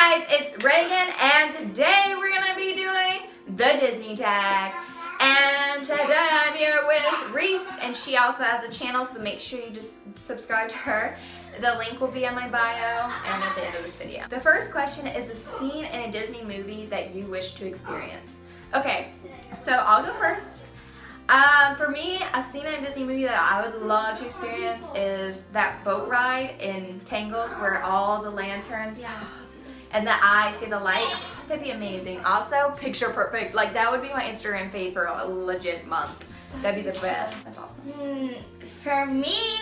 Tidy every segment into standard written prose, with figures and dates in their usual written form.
guys, it's Reagan, and today we're gonna be doing the Disney tag. And today I'm here with Reese, and she also has a channel, so make sure you just subscribe to her. The link will be on my bio and at the end of this video. The first question is a scene in a Disney movie that you wish to experience. Okay, so I'll go first. For me, a scene in a Disney movie that I would love to experience is that boat ride in Tangled where all the lanterns and the eye see the light. Oh, that'd be amazing. Also, picture perfect. Like, that would be my Instagram fave for a legit month. That'd be the best. That's awesome. For me,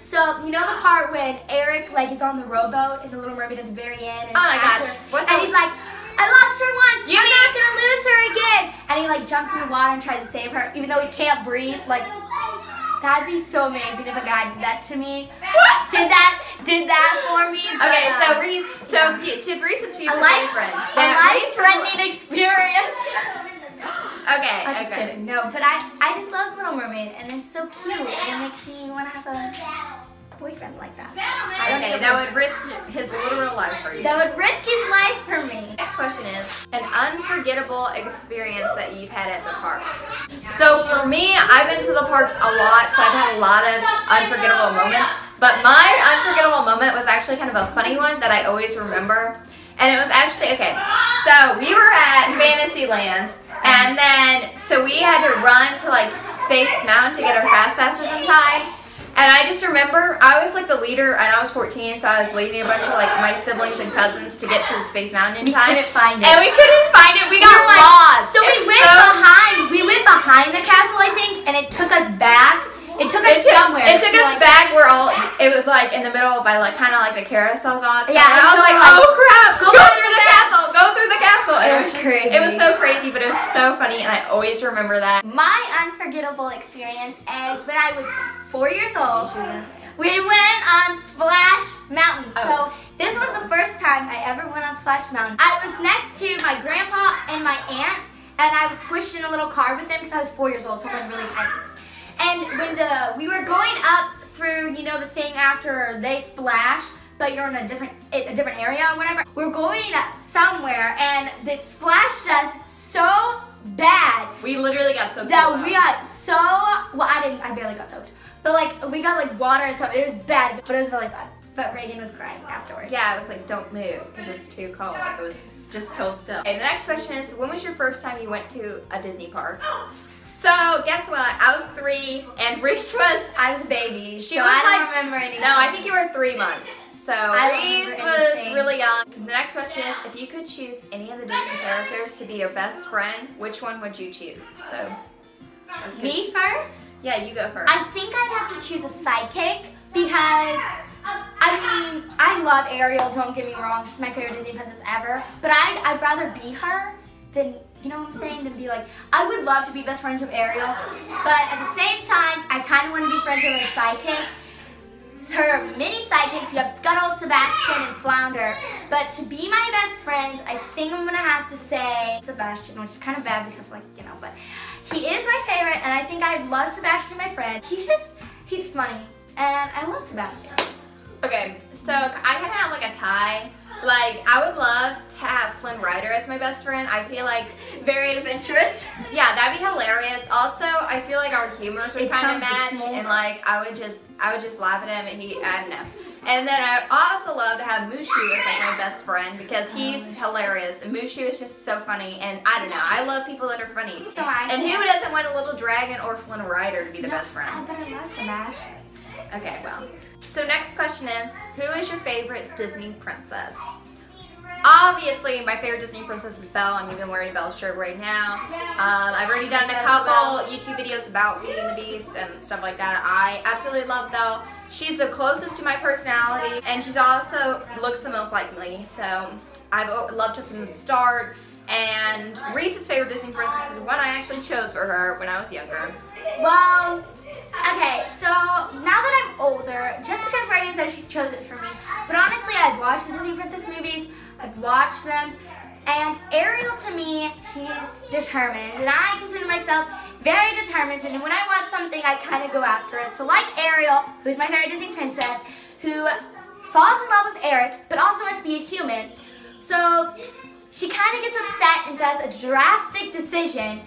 so you know the part when Eric is on the rowboat in The Little Mermaid at the very end, and, oh my gosh. And he's like, I lost her once, I'm not gonna lose her again. And he jumps in the water and tries to save her, even though he can't breathe. That'd be so amazing if a guy did that to me. did that for me. But, okay, so Reese, to Reese's future boyfriend, a life-threatening experience. Okay, I'm just kidding. No, but I just love Little Mermaid, and it's so cute, and it makes me want to have a boyfriend like that. Okay, that would risk his literal life for you. That would risk his life for me. Next question is an unforgettable experience that you've had at the parks. So for me, I've been to the parks a lot, so I've had a lot of unforgettable moments. But my unforgettable moment was actually kind of a funny one that I always remember. And it was actually, okay, so we were at Fantasyland, and then, so we had to run to Space Mountain to get our Fast Passes in time. And I just remember, I was the leader, and I was 14, so I was leading a bunch of my siblings and cousins to get to the Space Mountain in time. We couldn't find it. And we couldn't find it, we got lost. So we went behind the castle, I think, and it took us back. It took us somewhere. It took us back where it was in the middle by kind of the carousels on. So yeah, I was oh crap, go through the castle, go through the castle. It was crazy. It was so crazy, but it was so funny, and I always remember that. My unforgettable experience is when I was 4 years old. We went on Splash Mountain. So this was the first time I ever went on Splash Mountain. I was next to my grandpa and my aunt, and I was squished in a little car with them because I was 4 years old, so I was really tiny. And when we were going up through, the thing after they splash, but you're in a different area or whatever. We're going up somewhere, and they splashed us so bad. We literally got soaked. That we got so, well, I barely got soaked. But we got water and stuff. It was bad, but it was really fun. But Reagan was crying afterwards. Yeah, I was don't move, because it's too cold. It was just so still. Okay, the next question is, when was your first time you went to a Disney park? So, guess what? I was 3, and Reese was... I was a baby, so I don't remember anything. No, I think you were 3 months. So, Reese was really young. The next question is, if you could choose any of the Disney characters to be your best friend, which one would you choose? So, me first? Yeah, you go first. I think I'd have to choose a sidekick, because... I love Ariel, don't get me wrong, she's my favorite Disney princess ever, but I'd rather be her than, you know what I'm saying, than be I would love to be best friends with Ariel, but at the same time, I kind of want to be friends with her sidekick. Her mini sidekicks, you have Scuttle, Sebastian, and Flounder, but to be my best friend, I think I'm going to have to say Sebastian, which is kind of bad because, but he is my favorite, and I think I'd love Sebastian, my friend. He's funny, and I love Sebastian. Okay, so I kind of have a tie. I would love to have Flynn Rider as my best friend. I feel very adventurous. Yeah, that'd be hilarious. Also, I feel our humors would kind of match, and I would just laugh at him, and I don't know. And then I'd also love to have Mushu as my best friend, because he's hilarious. And Mushu is just so funny, and I don't know, I love people that are funny. And who doesn't want a little dragon or Flynn Rider to be the best friend? But I love Sebastian. Okay, well. So next question is, who is your favorite Disney princess? Obviously, my favorite Disney princess is Belle. I'm even wearing a Belle shirt right now. I've already done a couple YouTube videos about Beauty and the Beast and stuff like that. I absolutely love Belle. She's the closest to my personality, and she's also looks the most like me. So I've loved her from the start. And Reese's favorite Disney princess is one I actually chose for her when I was younger. Well, okay, so now that I'm older, just because Reagan said she chose it for me, but honestly, I've watched the Disney princess movies, I've watched them, and Ariel to me, she's determined, and I consider myself very determined, and when I want something, I kind of go after it. So like Ariel, who's my favorite Disney princess, who falls in love with Eric, but also wants to be a human, So she kind of gets upset and does a drastic decision,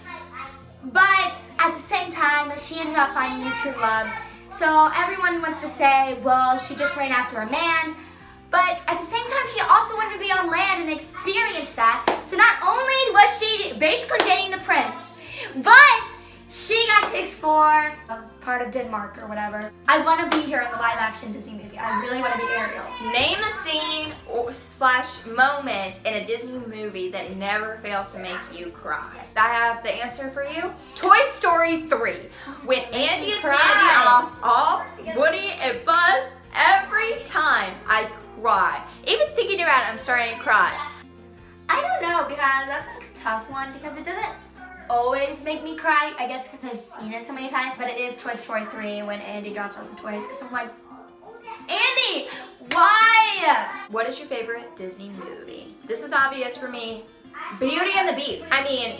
but at the same time, she ended up finding her true love. So everyone wants to say, well, she just ran after a man, but at the same time, she also wanted to be on land and experience that. So not only was she basically dating the prince, but she got to explore a part of Denmark or whatever. I want to be here in the live action Disney movie. I really want to be Ariel. Name a scene / moment in a Disney movie that never fails to make you cry. I have the answer for you. Toy Story 3. When Andy is standing off all Woody and Buzz, every time I cry. Even thinking about it, I'm starting to cry. I don't know, because that's a tough one, because it doesn't always make me cry, I guess because I've seen it so many times, but it is Toy Story 3 when Andy drops off the toys, because I'm like, Andy, why? What is your favorite Disney movie? This is obvious for me. Beauty and the Beast. I mean,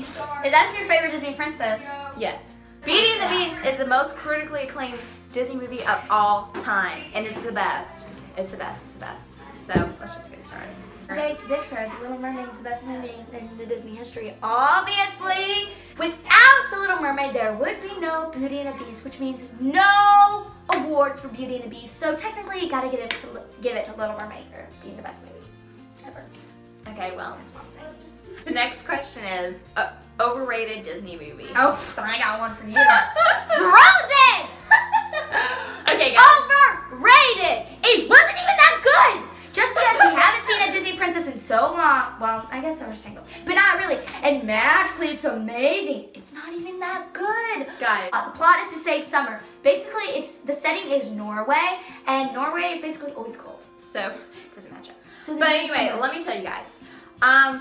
If that's your favorite Disney princess. yes. Beauty and the Beast is the most critically acclaimed Disney movie of all time, and it's the best. It's the best, it's the best. So, let's just get started. Okay, to differ, The Little Mermaid is the best movie in the Disney history. Obviously, without The Little Mermaid, there would be no Beauty and the Beast, which means no awards for Beauty and the Beast. So technically, you gotta give it to Little Mermaid for being the best movie ever. Okay, well, That's what I'm saying. the next question is, overrated Disney movie. Oh, I got one for you. Frozen! Okay, guys. Overrated! It wasn't even that good! Just because we haven't seen a Disney princess in so long. Well, I guess there was Tangled, but not really. And magically, it's amazing. It's not even that good. Guys. The plot is to save Summer. Basically, the setting is Norway, and Norway is basically always cold. So, it doesn't match up. So But anyway, let me tell you guys.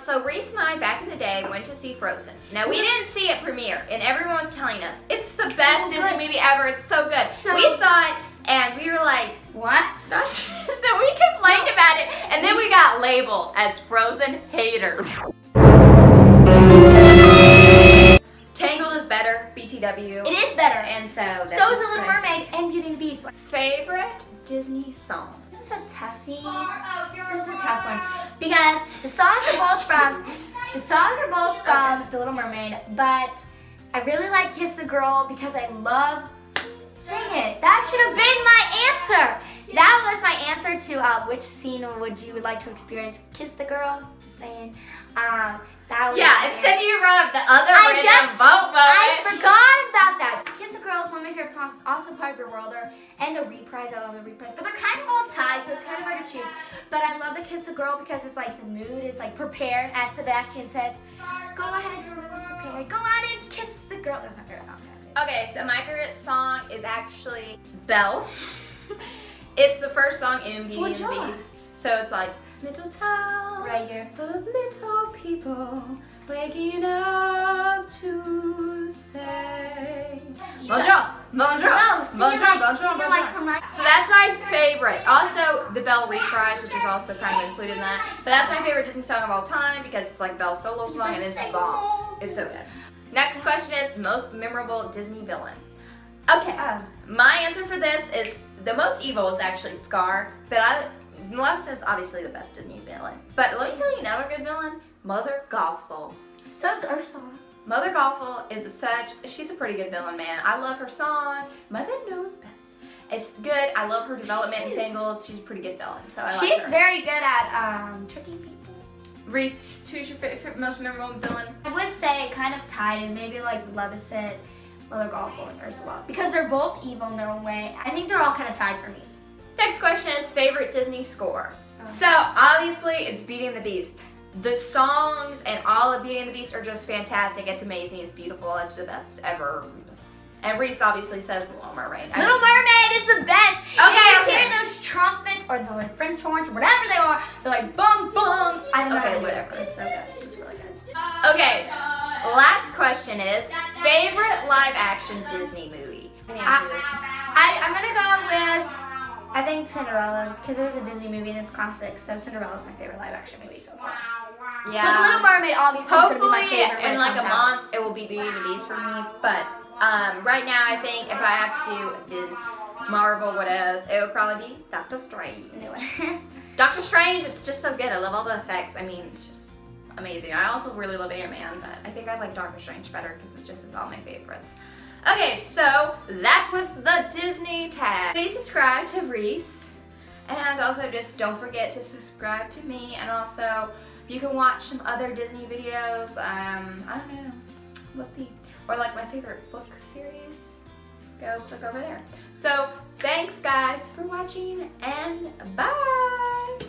So Reese and I, back in the day, went to see Frozen. Now, we didn't see it premiere, and everyone was telling us, it's the best Disney movie ever, it's so good. So- we saw it, and we were like, what? so we complained about it, and then we got labeled as Frozen haters. Tangled is better, BTW. It is better. And so that's So is just The Little great. Mermaid and Beauty and the Beast. Favorite Disney song? This is a toughie. This is a tough one because the songs are both from The Little Mermaid, but I really like Kiss the Girl because I love. Dang it! That should have been my answer. That was my answer to which scene would you like to experience? Kiss the Girl. Just saying. That was Yeah, instead you brought up the other I random vote moment. I forgot about that. Kiss the Girl is one of my favorite songs, also part of Your Worlder, and the Reprise, I love the Reprise, but they're kind of all tied, so it's kind of hard to choose. But I love the Kiss the Girl because it's like the mood is like prepared, as Sebastian says. Go ahead, your mood is prepared. Go on and kiss the girl. That's my favorite song. Okay, so my favorite song is actually Belle. It's the first song in Beauty and the Beast. So it's like, little town, Right here. full of little people, waking up to say, bonjour, bonjour, No, sing bonjour, it like, bonjour, sing it bonjour. like Hermione. So that's my favorite. Also, the Belle Reprise, which is also kind of included in that. But that's my favorite Disney song of all time because it's like Belle's solo song and it's bomb. It's so good. Next question is most memorable Disney villain. Okay, my answer for this is the most evil is actually Scar, but Maleficent's obviously the best Disney villain. But let me tell you another good villain, Mother Gothel. So is Ursula. Mother Gothel is she's a pretty good villain, man. I love her song, Mother Knows Best. It's good. I love her development in Tangled. She's a pretty good villain, so I like She's her. very good at tricking people. Reese, who's your favorite, most memorable villain? I would say kind of tied in maybe like Maleficent, Mother Gothel, and Ursula because they're both evil in their own way. I think they're all kind of tied for me. Next question is favorite Disney score. So obviously it's Beauty and the Beast. The songs and all of Beauty and the Beast are just fantastic. It's amazing. It's beautiful. It's the best ever. And Reese obviously says The Little Mermaid. Little Mermaid is the best. Okay, You hear those trumpets or the like French horns or whatever they are. They're like bum bum. I don't know. Okay, how to do it, whatever. but it's so good. It's really good. Okay, last question is favorite live action Disney movie. Can you answer this? I'm gonna go with I think Cinderella because it was a Disney movie and it's classic. So Cinderella's my favorite live action movie so far. Yeah. But The Little Mermaid obviously is gonna be my Hopefully favorite. when in it like a comes out. month it will be Beauty and the Beast for me. But right now I think if I have to do Disney, Marvel, what else, it would probably be Doctor Strange. Anyway. Doctor Strange is just so good. I love all the effects. I mean, it's just amazing. I also really love Ant-Man, but I think I like Doctor Strange better because it's all my favorites. Okay, so that was the Disney tag. Please subscribe to Reese, and also just don't forget to subscribe to me, and also you can watch some other Disney videos. I don't know, we'll see. Or like my favorite book series, go click over there. So thanks guys for watching, and bye!